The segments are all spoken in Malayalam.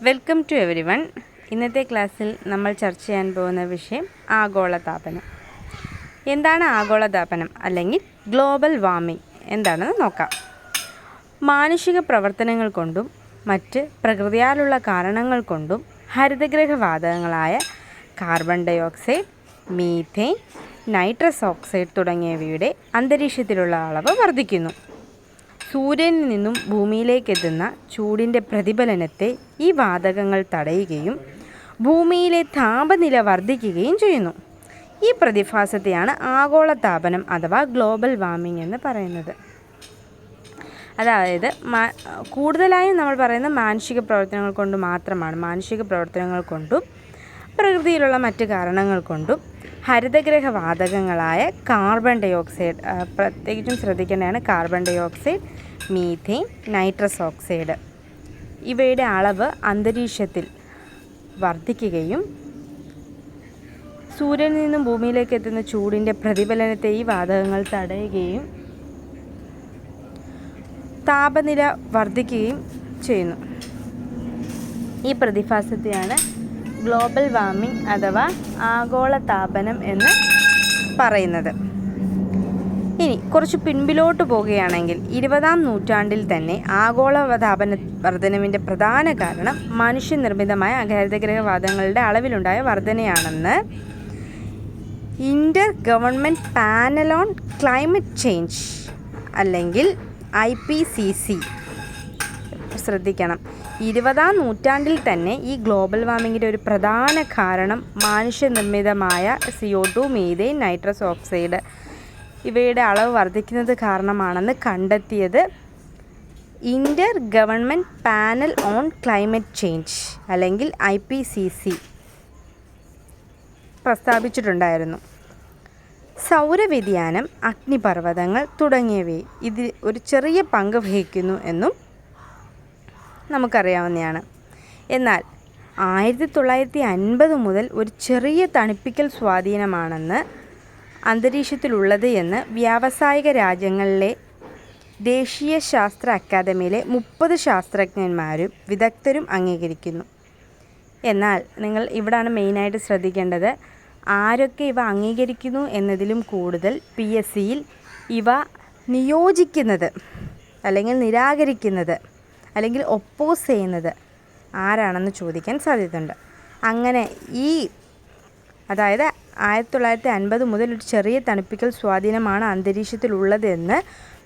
Welcome to every one. ഇന്നത്തെ ക്ലാസ്സിൽ നമ്മൾ ചർച്ച ചെയ്യാൻ പോകുന്ന വിഷയം ആഗോളതാപനം. എന്താണ് ആഗോളതാപനം അല്ലെങ്കിൽ ഗ്ലോബൽ വാർമിംഗ് എന്താണെന്ന് നോക്കാം. മാനുഷിക പ്രവർത്തനങ്ങൾ കൊണ്ടും മറ്റ് പ്രകൃതിയാലുള്ള കാരണങ്ങൾ കൊണ്ടും ഹരിതഗൃഹവാതകങ്ങളായ carbon dioxide, methane, nitrous oxide തുടങ്ങിയവയുടെ അന്തരീക്ഷത്തിലുള്ള അളവ് വർദ്ധിക്കുന്നു. സൂര്യനിൽ നിന്നും ഭൂമിയിലേക്കെത്തുന്ന ചൂടിൻ്റെ പ്രതിഫലനത്തെ ഈ വാതകങ്ങൾ തടയുകയും ഭൂമിയിലെ താപനില വർദ്ധിക്കുകയും ചെയ്യുന്നു. ഈ പ്രതിഭാസത്തെയാണ് ആഗോളതാപനം അഥവാ ഗ്ലോബൽ വാർമിംഗ് എന്ന് പറയുന്നത്. അതായത് കൂടുതലായും നമ്മൾ പറയുന്ന മാനുഷിക പ്രവർത്തനങ്ങൾ കൊണ്ട് മാത്രമാണ്. മാനുഷിക പ്രവർത്തനങ്ങൾ കൊണ്ടും പ്രകൃതിയിലുള്ള മറ്റ് കാരണങ്ങൾ കൊണ്ടും ഹരിതഗൃഹവാതകങ്ങളായ കാർബൺ ഡൈ ഓക്സൈഡ്, പ്രത്യേകിച്ചും ശ്രദ്ധിക്കേണ്ടതാണ് carbon dioxide, methane, nitrous oxide ഇവയുടെ അളവ് അന്തരീക്ഷത്തിൽ വർദ്ധിക്കുകയും സൂര്യനിൽ നിന്നും ഭൂമിയിലേക്ക് എത്തുന്ന ചൂടിൻ്റെ പ്രതിഫലനത്തെ ഈ വാതകങ്ങൾ തടയുകയും താപനില വർദ്ധിക്കുകയും ചെയ്യുന്നു. ഈ പ്രതിഭാസത്തെയാണ് ഗ്ലോബൽ വാർമിംഗ് അഥവാ ആഗോളതാപനം എന്ന് പറയുന്നത്. ഇനി കുറച്ച് പിൻപിലോട്ട് പോവുകയാണെങ്കിൽ 20-ാം നൂറ്റാണ്ടിൽ തന്നെ ആഗോളതാപന വർധനവിൻ്റെ പ്രധാന കാരണം മനുഷ്യനിർമ്മിതമായ ഹരിതഗൃഹവാതകങ്ങളുടെ അളവിലുണ്ടായ വർധനയാണെന്ന് inter government panel on climate change അല്ലെങ്കിൽ IPCC ശ്രദ്ധിക്കണം. 20-ാം നൂറ്റാണ്ടിൽ തന്നെ ഈ ഗ്ലോബൽ വാർമിങ്ങിൻ്റെ ഒരു പ്രധാന കാരണം മനുഷ്യനിർമ്മിതമായ CO2, മീഥേൻ, നൈട്രസ് ഓക്സൈഡ് ഇവയുടെ അളവ് വർദ്ധിക്കുന്നത് കാരണമാണെന്ന് കണ്ടെത്തിയത് Inter government panel on climate change അല്ലെങ്കിൽ IPCC പ്രസ്താവിച്ചിട്ടുണ്ടായിരുന്നു. സൗരവ്യതിയാനം, അഗ്നിപർവ്വതങ്ങൾ തുടങ്ങിയവയെ ഇതിൽ ഒരു ചെറിയ പങ്ക് വഹിക്കുന്നു എന്നും നമുക്കറിയാവുന്നതാണ്. എന്നാൽ 1950 മുതൽ ഒരു ചെറിയ തണുപ്പിക്കൽ സ്വാധീനമാണെന്ന് അന്തരീക്ഷത്തിലുള്ളത് എന്ന് വ്യാവസായിക രാജ്യങ്ങളിലെ ദേശീയ ശാസ്ത്ര അക്കാദമിയിലെ 30 ശാസ്ത്രജ്ഞന്മാരും വിദഗ്ധരും അംഗീകരിക്കുന്നു. എന്നാൽ നിങ്ങൾ ഇവിടാണ് മെയിനായിട്ട് ശ്രദ്ധിക്കേണ്ടത്. ആരൊക്കെ ഇവ അംഗീകരിക്കുന്നു എന്നതിലും കൂടുതൽ PSCയിൽ ഇവ നിയോജിക്കുന്നത് അല്ലെങ്കിൽ നിരാകരിക്കുന്നത് അല്ലെങ്കിൽ ഒപ്പോസ് ചെയ്യുന്നത് ആരാണെന്ന് ചോദിക്കാൻ സാധ്യതയുണ്ട്. അങ്ങനെ അതായത് 1950 മുതൽ ഒരു ചെറിയ തണുപ്പിക്കൽ സ്വാധീനമാണ് അന്തരീക്ഷത്തിലുള്ളതെന്ന്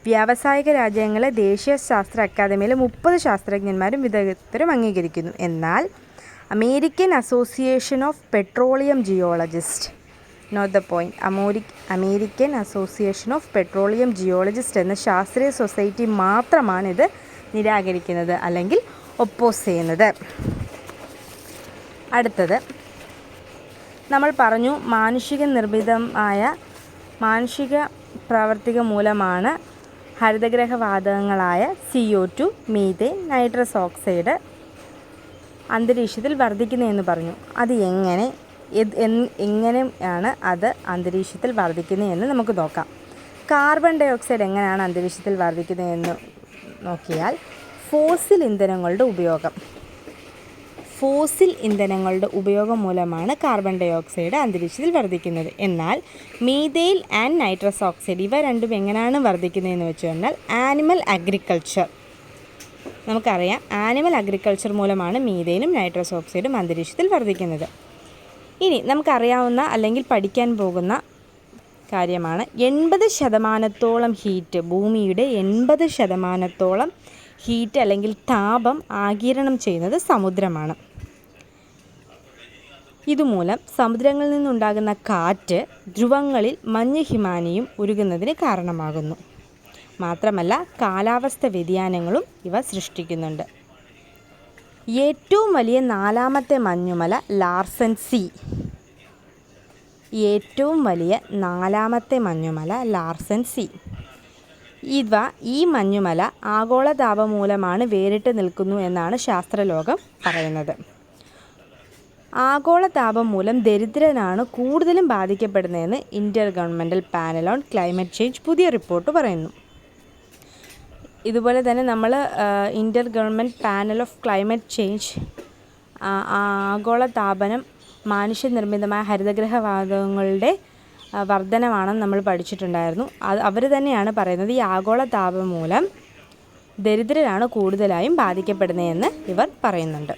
വ്യാവസായിക രാജ്യങ്ങളെ ദേശീയ ശാസ്ത്ര അക്കാദമിയിലെ 30 ശാസ്ത്രജ്ഞന്മാരും വിദഗ്ധരും അംഗീകരിക്കുന്നു. എന്നാൽ American association of petroleum geologist note the point American association of petroleum geologist എന്ന ശാസ്ത്രീയ സൊസൈറ്റി മാത്രമാണ് ഇത് നിരാകരിക്കുന്നത് അല്ലെങ്കിൽ ഒപ്പോസ് ചെയ്യുന്നത്. അടുത്തത് നമ്മൾ പറഞ്ഞു, മാനുഷിക പ്രവർത്തിക മൂലമാണ് ഹരിതഗൃഹവാതകങ്ങളായ CO2, മീഥേൻ, നൈട്രസ് ഓക്സൈഡ് അന്തരീക്ഷത്തിൽ വർദ്ധിക്കുന്നതെന്ന് പറഞ്ഞു. അത് എങ്ങനെയാണ് അത് അന്തരീക്ഷത്തിൽ വർദ്ധിക്കുന്നതെന്ന് നമുക്ക് നോക്കാം. കാർബൺ ഡൈ ഓക്സൈഡ് എങ്ങനെയാണ് അന്തരീക്ഷത്തിൽ വർദ്ധിക്കുന്നതെന്ന് നോക്കിയാൽ ഫോസിൽ ഇന്ധനങ്ങളുടെ ഉപയോഗം മൂലമാണ് കാർബൺ ഡൈ ഓക്സൈഡ് അന്തരീക്ഷത്തിൽ വർദ്ധിക്കുന്നത്. എന്നാൽ മീഥേൻ ആൻഡ് നൈട്രസ് ഓക്സൈഡ് ഇവ രണ്ടും എങ്ങനെയാണ് വർദ്ധിക്കുന്നതെന്ന് വെച്ച് കഴിഞ്ഞാൽ ആനിമൽ അഗ്രികൾച്ചർ. നമുക്കറിയാം, ആനിമൽ അഗ്രികൾച്ചർ മൂലമാണ് മീഥേനും നൈട്രസ് ഓക്സൈഡും അന്തരീക്ഷത്തിൽ വർദ്ധിക്കുന്നത്. ഇനി നമുക്കറിയാവുന്ന അല്ലെങ്കിൽ പഠിക്കാൻ പോകുന്ന കാര്യമാണ് 80% ഹീറ്റ്, ഭൂമിയുടെ 80% ഹീറ്റ് അല്ലെങ്കിൽ താപം ആഗിരണം ചെയ്യുന്നത് സമുദ്രമാണ്. ഇതുമൂലം സമുദ്രങ്ങളിൽ നിന്നുണ്ടാകുന്ന കാറ്റ് ധ്രുവങ്ങളിൽ മഞ്ഞ് ഹിമാനിയും ഉരുകുന്നതിന് കാരണമാകുന്നു. മാത്രമല്ല കാലാവസ്ഥ വ്യതിയാനങ്ങളും ഇവ സൃഷ്ടിക്കുന്നുണ്ട്. ഏറ്റവും വലിയ 4ാമത്തെ മഞ്ഞുമല ലാർസൻ സി. ഈ മഞ്ഞുമല ആഗോളതാപം മൂലമാണ് വേറിട്ട് നിൽക്കുന്നു എന്നാണ് ശാസ്ത്രലോകം പറയുന്നത്. ആഗോളതാപം മൂലം ദരിദ്രരാണ് കൂടുതലും ബാധിക്കപ്പെടുന്നതെന്ന് intergovernmental panel on climate change പുതിയ റിപ്പോർട്ട് പറയുന്നു. ഇതുപോലെ തന്നെ നമ്മൾ inter government panel of climate change ആഗോളതാപനം മനുഷ്യനിർമ്മിതമായ ഹരിതഗൃഹവാതകങ്ങളുടെ വർധനമാണെന്ന് നമ്മൾ പഠിച്ചിട്ടുണ്ടായിരുന്നു. അവർ തന്നെയാണ് പറയുന്നത് ഈ ആഗോളതാപം മൂലം ദരിദ്രരാണ് കൂടുതലായും ബാധിക്കപ്പെടുന്നതെന്ന് ഇവർ പറയുന്നുണ്ട്.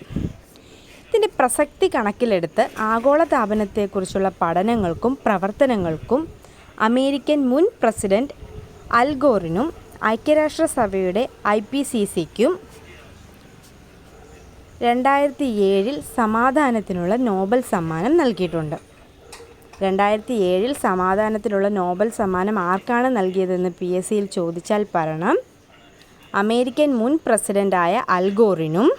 ഇതിൻ്റെ പ്രസക്തി കണക്കിലെടുത്ത് ആഗോളതാപനത്തെക്കുറിച്ചുള്ള പഠനങ്ങൾക്കും പ്രവർത്തനങ്ങൾക്കും അമേരിക്കൻ മുൻ പ്രസിഡന്റ് അൽ ഗോറിനും ഐക്യരാഷ്ട്രസഭയുടെ IPCCക്കും 2007 സമാധാനത്തിനുള്ള നോബൽ സമ്മാനം നൽകിയിട്ടുണ്ട്. 2007 സമാധാനത്തിനുള്ള നോബൽ സമ്മാനം ആർക്കാണ് നൽകിയതെന്ന് PSCയിൽ ചോദിച്ചാൽ പറയണം അമേരിക്കൻ മുൻ പ്രസിഡൻ്റായ അൽ ഗോറിനും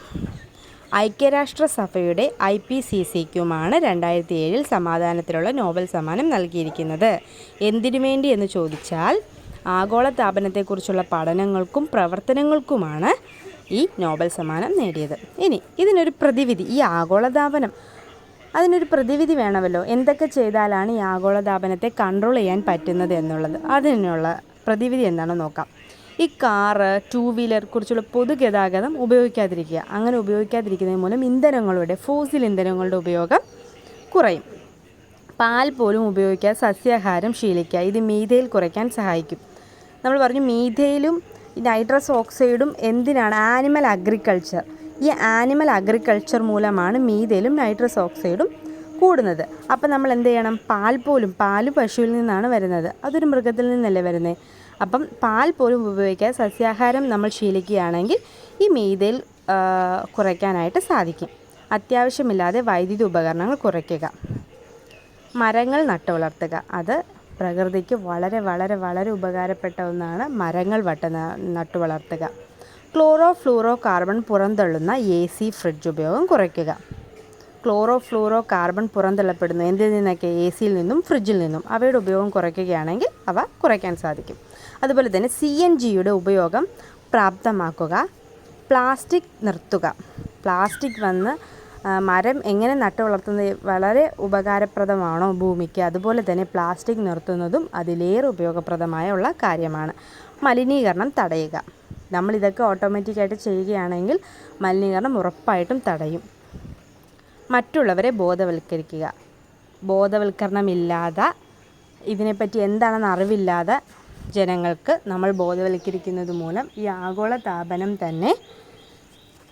ഐക്യരാഷ്ട്രസഭയുടെ IPCCക്കുമാണ് 2007 സമാധാനത്തിനുള്ള നോബൽ സമ്മാനം നൽകിയിരിക്കുന്നത്. എന്തിനു വേണ്ടി എന്ന് ചോദിച്ചാൽ ആഗോളതാപനത്തെക്കുറിച്ചുള്ള പഠനങ്ങൾക്കും പ്രവർത്തനങ്ങൾക്കുമാണ് ഈ നോബൽ സമ്മാനം നേടിയത്. ഇനി ഇതിനൊരു പ്രതിവിധി, ഈ ആഗോളതാപനം അതിനൊരു പ്രതിവിധി വേണമല്ലോ. എന്തൊക്കെ ചെയ്താലാണ് ഈ ആഗോളതാപനത്തെ കൺട്രോൾ ചെയ്യാൻ പറ്റുന്നത് എന്നുള്ളത്, അതിനുള്ള പ്രതിവിധി എന്താണെന്ന് നോക്കാം. ഈ കാറ്, 2 വീലർ കുറിച്ചുള്ള പൊതുഗതാഗതം ഉപയോഗിക്കാതിരിക്കുക. അങ്ങനെ ഉപയോഗിക്കാതിരിക്കുന്നത് മൂലം ഫോസിൽ ഇന്ധനങ്ങളുടെ ഉപയോഗം കുറയും. പാൽ പോലും ഉപയോഗിക്കാതെ സസ്യാഹാരം ശീലിക്കുക. ഇത് മീഥെയിൽ കുറയ്ക്കാൻ സഹായിക്കും. നമ്മൾ പറഞ്ഞു മീഥെയിലും നൈട്രസ് ഓക്സൈഡും എന്തിനാണ്? Animal agriculture. ഈ ആനിമൽ അഗ്രികൾച്ചർ മൂലമാണ് മീഥെയിലും നൈട്രസ് ഓക്സൈഡും കൂടുന്നത്. അപ്പം നമ്മൾ എന്ത് ചെയ്യണം? പാല് പശുവിൽ നിന്നാണ് വരുന്നത്, അതൊരു മൃഗത്തിൽ നിന്നല്ലേ വരുന്നത്. അപ്പം പാൽ പോലും ഉപയോഗിക്കാതെ സസ്യാഹാരം നമ്മൾ ശീലിക്കുകയാണെങ്കിൽ ഈ മീഥെയിൽ കുറയ്ക്കാനായിട്ട് സാധിക്കും. അത്യാവശ്യമില്ലാതെ വൈദ്യുതി ഉപകരണങ്ങൾ കുറയ്ക്കുക. മരങ്ങൾ നട്ടുവളർത്തുക. അത് പ്രകൃതിക്ക് വളരെ വളരെ വളരെ ഉപകാരപ്പെട്ട ഒന്നാണ്. മരങ്ങൾ നട്ടുവളർത്തുക. ക്ലോറോ ഫ്ലൂറോ കാർബൺ പുറന്തള്ളുന്ന AC, ഫ്രിഡ്ജ് ഉപയോഗം കുറയ്ക്കുക. ക്ലോറോ ഫ്ലൂറോ കാർബൺ പുറന്തള്ളപ്പെടുന്നു എന്തിൽ നിന്നൊക്കെ? ACയിൽ നിന്നും ഫ്രിഡ്ജിൽ നിന്നും. അവയുടെ ഉപയോഗം കുറയ്ക്കുകയാണെങ്കിൽ അവ കുറയ്ക്കാൻ സാധിക്കും. അതുപോലെ തന്നെ CNGയുടെ ഉപയോഗം പ്രാപ്തമാക്കുക. പ്ലാസ്റ്റിക് നിർത്തുക. പ്ലാസ്റ്റിക് മരം എങ്ങനെ നട്ടുവളർത്തുന്നത് വളരെ ഉപകാരപ്രദമാണോ ഭൂമിക്ക്, അതുപോലെ തന്നെ പ്ലാസ്റ്റിക് നിർത്തുന്നതും അതിലേറെ ഉപയോഗപ്രദമായ കാര്യമാണ്. മലിനീകരണം തടയുക. നമ്മളിതൊക്കെ ഓട്ടോമാറ്റിക്കായിട്ട് ചെയ്യുകയാണെങ്കിൽ മലിനീകരണം ഉറപ്പായിട്ടും തടയും. മറ്റുള്ളവരെ ബോധവൽക്കരിക്കുക. ബോധവൽക്കരണമില്ലാതെ, ഇതിനെപ്പറ്റി എന്താണെന്ന് അറിവില്ലാതെ ജനങ്ങൾക്ക് നമ്മൾ ബോധവൽക്കരിക്കുന്നത് മൂലം ഈ ആഗോളതാപനം തന്നെ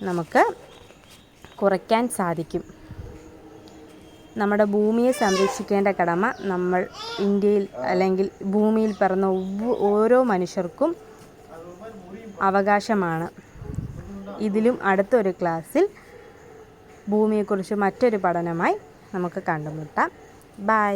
നമുക്ക് കുറയ്ക്കാൻ സാധിക്കും. നമ്മുടെ ഭൂമിയെ സംരക്ഷിക്കേണ്ട കടമ നമ്മൾ ഇന്ത്യയിൽ അല്ലെങ്കിൽ ഭൂമിയിൽ പിറന്ന ഓരോ മനുഷ്യർക്കും അവകാശമാണ്. ഇതിലും അടുത്തൊരു ക്ലാസ്സിൽ ഭൂമിയെക്കുറിച്ച് മറ്റൊരു പഠനമായി നമുക്ക് കണ്ടുമുട്ടാം. ബൈ.